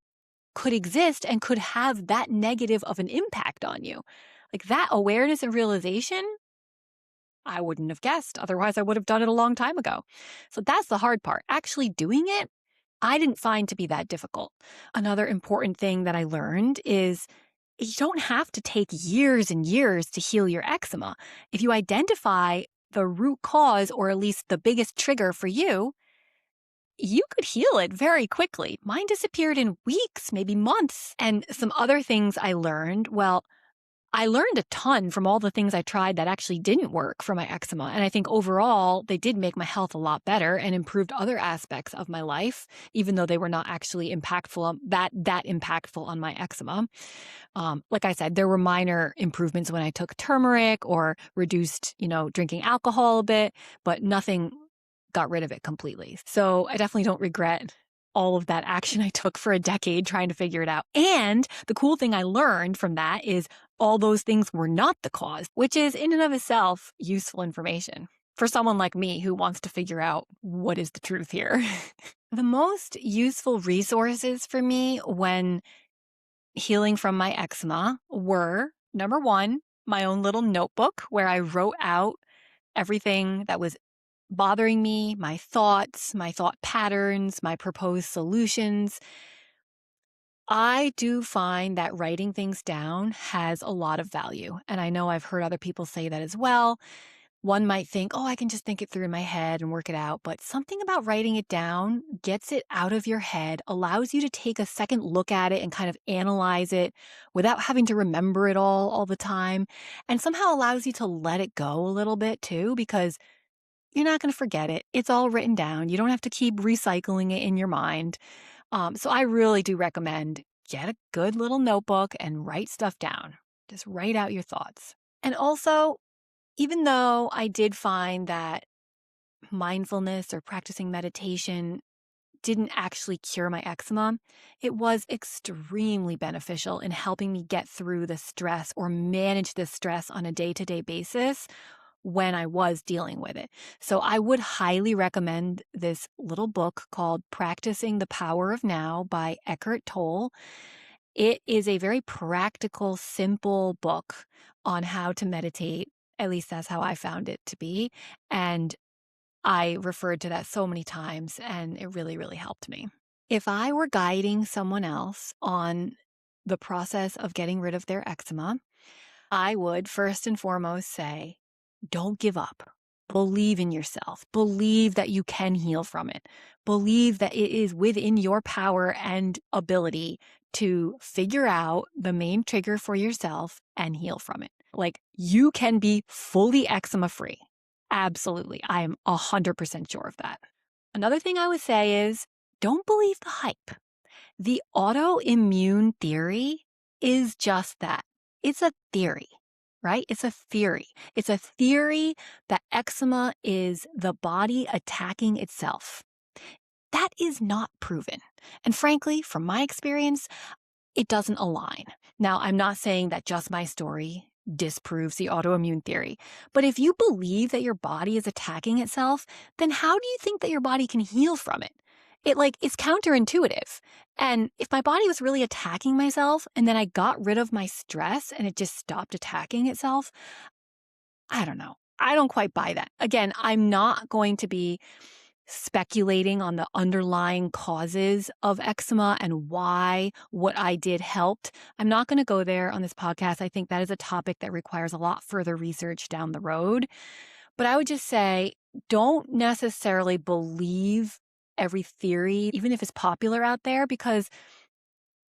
could exist and could have that negative of an impact on you. That awareness and realization, I wouldn't have guessed. Otherwise, I would have done it a long time ago. So that's the hard part. Actually doing it, I didn't find to be that difficult. Another important thing that I learned is you don't have to take years and years to heal your eczema. If you identify the root cause, or at least the biggest trigger for you, you could heal it very quickly. Mine disappeared in weeks, maybe months. And some other things I learned, well, I learned a ton from all the things I tried that actually didn't work for my eczema. And I think overall, they did make my health a lot better and improved other aspects of my life, even though they were not actually impactful, that impactful on my eczema. Like I said, there were minor improvements when I took turmeric or reduced, drinking alcohol a bit, but nothing got rid of it completely. So I definitely don't regret all of that action I took for a decade trying to figure it out. And the cool thing I learned from that is all those things were not the cause, which is in and of itself useful information for someone like me who wants to figure out what is the truth here. The most useful resources for me when healing from my eczema were, number one, my own little notebook where I wrote out everything that was bothering me, my thoughts, my thought patterns, my proposed solutions. I do find that writing things down has a lot of value. And I know I've heard other people say that as well. One might think, oh, I can just think it through in my head and work it out. But something about writing it down gets it out of your head, allows you to take a second look at it and kind of analyze it without having to remember it all the time. And somehow allows you to let it go a little bit too, because you're not going to forget it. It's all written down. You don't have to keep recycling it in your mind. So I really do recommend get a good little notebook and write stuff down. Just write out your thoughts. And also, even though I did find that mindfulness or practicing meditation didn't actually cure my eczema, it was extremely beneficial in helping me get through the stress or manage the stress on a day-to-day basis when I was dealing with it. So I would highly recommend this little book called Practicing the Power of Now by Eckhart Tolle. It is a very practical, simple book on how to meditate. At least that's how I found it to be. And I referred to that so many times, and it really, really helped me. If I were guiding someone else on the process of getting rid of their eczema, I would first and foremost say, don't give up. Believe in yourself. Believe that you can heal from it. Believe that it is within your power and ability to figure out the main trigger for yourself and heal from it. Like, you can be fully eczema free. Absolutely. I am 100% sure of that. Another thing I would say is don't believe the hype. The autoimmune theory is just that. It's a theory, right? It's a theory. It's a theory that eczema is the body attacking itself. That is not proven. And frankly, from my experience, it doesn't align. Now, I'm not saying that just my story disproves the autoimmune theory, but if you believe that your body is attacking itself, then how do you think that your body can heal from it? It's counterintuitive. And if my body was really attacking myself and then I got rid of my stress and it just stopped attacking itself, I don't know. I don't quite buy that. Again, I'm not going to be speculating on the underlying causes of eczema and why what I did helped. I'm not going to go there on this podcast. I think that is a topic that requires a lot further research down the road. But I would just say, don't necessarily believe every theory, even if it's popular out there, because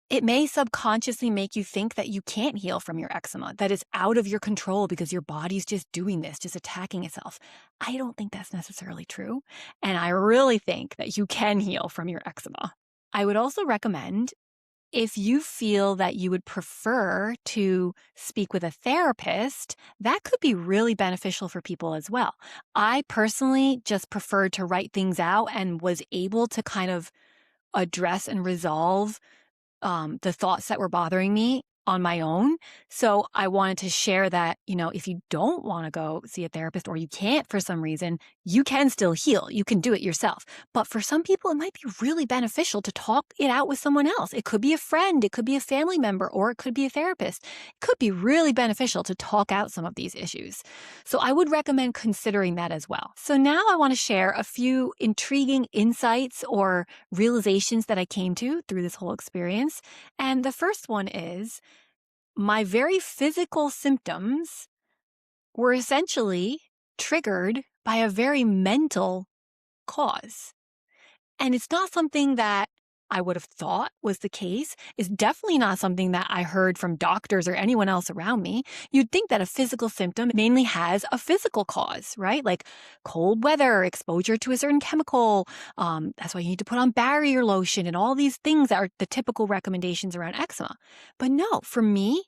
it may subconsciously make you think that you can't heal from your eczema, that it's out of your control because your body's just doing this, just attacking itself. I don't think that's necessarily true. And I really think that you can heal from your eczema. I would also recommend, if you feel that you would prefer to speak with a therapist, that could be really beneficial for people as well. I personally just preferred to write things out and was able to kind of address and resolve the thoughts that were bothering me on my own. So I wanted to share that, if you don't want to go see a therapist or you can't for some reason, you can still heal. You can do it yourself. But for some people, it might be really beneficial to talk it out with someone else. It could be a friend, it could be a family member, or it could be a therapist. It could be really beneficial to talk out some of these issues. So I would recommend considering that as well. So now I want to share a few intriguing insights or realizations that I came to through this whole experience. And the first one is, my very physical symptoms were essentially triggered by a very mental cause. And it's not something that I would have thought was the case. It's definitely not something that I heard from doctors or anyone else around me. You'd think that a physical symptom mainly has a physical cause, right? Like cold weather, exposure to a certain chemical. That's why you need to put on barrier lotion and all these things that are the typical recommendations around eczema. But no, for me,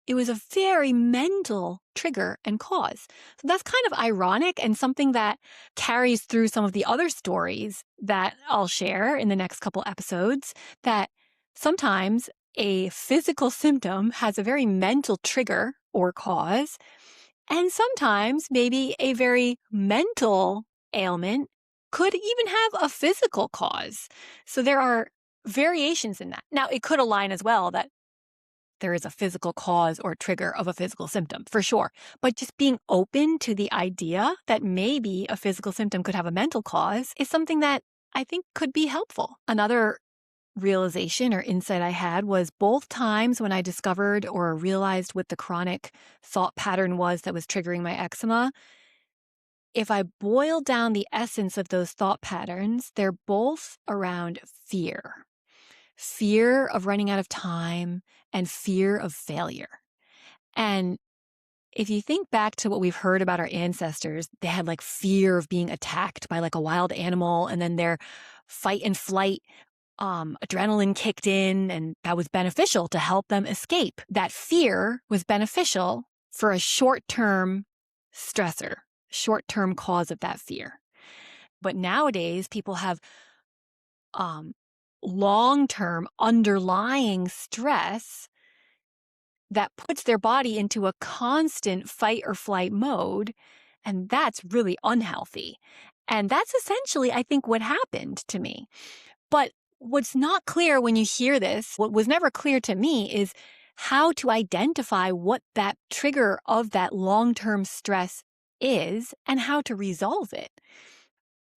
it was a very mental trigger and cause. So that's kind of ironic and something that carries through some of the other stories that I'll share in the next couple episodes, that sometimes a physical symptom has a very mental trigger or cause, and sometimes maybe a very mental ailment could even have a physical cause. So there are variations in that. Now, it could align as well that there is a physical cause or trigger of a physical symptom, for sure. But just being open to the idea that maybe a physical symptom could have a mental cause is something that I think could be helpful. Another realization or insight I had was both times when I discovered or realized what the chronic thought pattern was that was triggering my eczema. If I boil down the essence of those thought patterns, they're both around fear. Fear of running out of time and fear of failure. And if you think back to what we've heard about our ancestors, they had like fear of being attacked by like a wild animal, and then their fight and flight adrenaline kicked in, and that was beneficial to help them escape. That fear was beneficial for a short-term stressor, short-term cause of that fear. But nowadays, people have long-term underlying stress that puts their body into a constant fight or flight mode. And that's really unhealthy. And that's essentially, I think, what happened to me. But what's not clear when you hear this, what was never clear to me, is how to identify what that trigger of that long-term stress is and how to resolve it.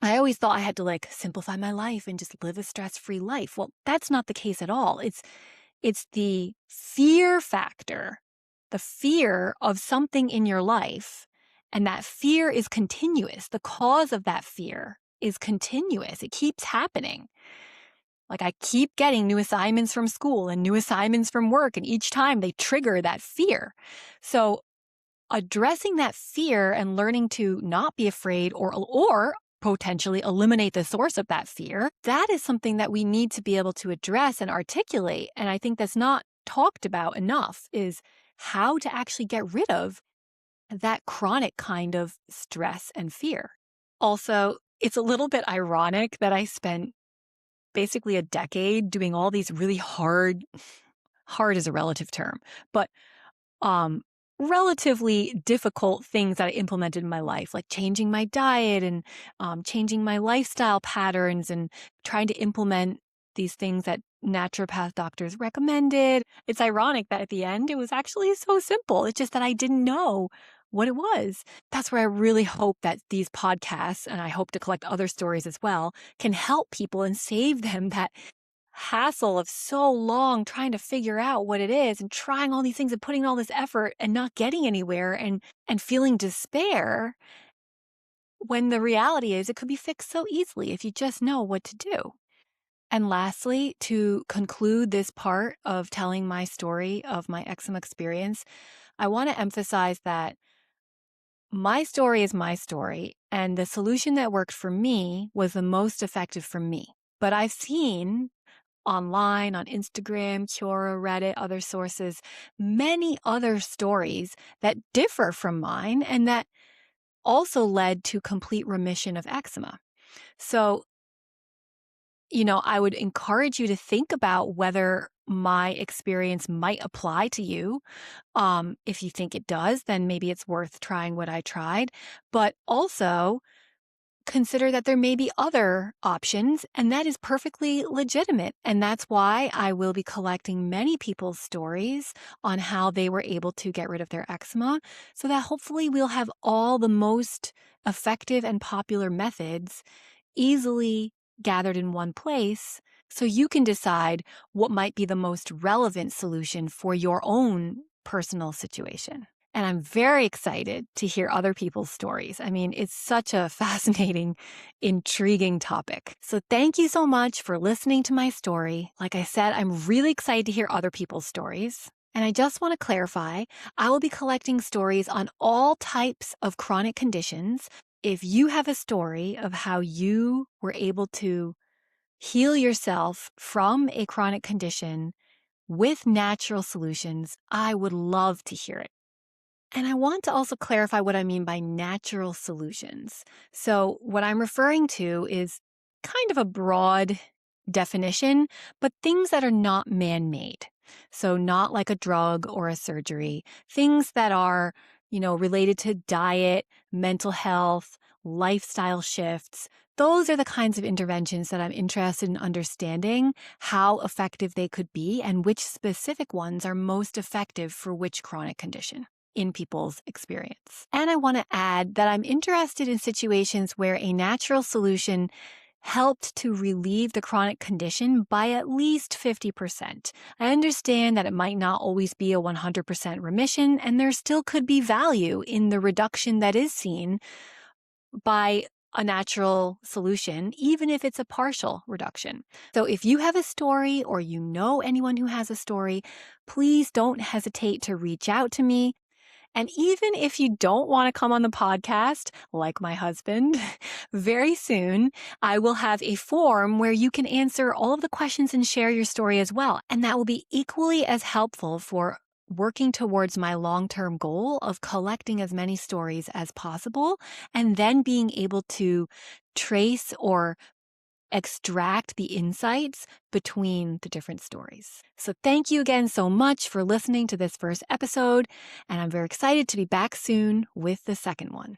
I always thought I had to simplify my life and just live a stress-free life. Well, that's not the case at all. It's the fear factor, the fear of something in your life, and that fear is continuous. The cause of that fear is continuous. It keeps happening. I keep getting new assignments from school and new assignments from work, and each time they trigger that fear. So addressing that fear and learning to not be afraid or potentially eliminate the source of that fear, that is something that we need to be able to address and articulate. And I think that's not talked about enough, is how to actually get rid of that chronic kind of stress and fear. Also, it's a little bit ironic that I spent basically a decade doing all these really hard is a relative term, but um, relatively difficult things that I implemented in my life, like changing my diet and changing my lifestyle patterns and trying to implement these things that naturopath doctors recommended. It's ironic that at the end, it was actually so simple. It's just that I didn't know what it was. That's where I really hope that these podcasts, and I hope to collect other stories as well, can help people and save them that hassle of so long trying to figure out what it is and trying all these things and putting all this effort and not getting anywhere and feeling despair, when the reality is it could be fixed so easily if you just know what to do. And lastly, to conclude this part of telling my story of my eczema experience, I want to emphasize that my story is my story, and the solution that worked for me was the most effective for me. But I've seen online, on Instagram, Quora, Reddit, other sources, many other stories that differ from mine and that also led to complete remission of eczema. So, I would encourage you to think about whether my experience might apply to you. If you think it does, then maybe it's worth trying what I tried. But also, consider that there may be other options, and that is perfectly legitimate. And that's why I will be collecting many people's stories on how they were able to get rid of their eczema, so that hopefully we'll have all the most effective and popular methods easily gathered in one place, so you can decide what might be the most relevant solution for your own personal situation. And I'm very excited to hear other people's stories. I mean, it's such a fascinating, intriguing topic. So thank you so much for listening to my story. Like I said, I'm really excited to hear other people's stories. And I just want to clarify, I will be collecting stories on all types of chronic conditions. If you have a story of how you were able to heal yourself from a chronic condition with natural solutions, I would love to hear it. And I want to also clarify what I mean by natural solutions. So what I'm referring to is kind of a broad definition, but things that are not man-made. So not like a drug or a surgery, things that are, related to diet, mental health, lifestyle shifts. Those are the kinds of interventions that I'm interested in understanding how effective they could be and which specific ones are most effective for which chronic condition in people's experience. And I want to add that I'm interested in situations where a natural solution helped to relieve the chronic condition by at least 50%. I understand that it might not always be a 100% remission, and there still could be value in the reduction that is seen by a natural solution, even if it's a partial reduction. So if you have a story or you know anyone who has a story, please don't hesitate to reach out to me. And even if you don't want to come on the podcast, like my husband, very soon I will have a form where you can answer all of the questions and share your story as well. And that will be equally as helpful for working towards my long-term goal of collecting as many stories as possible and then being able to trace or extract the insights between the different stories. So thank you again so much for listening to this first episode, and I'm very excited to be back soon with the second one.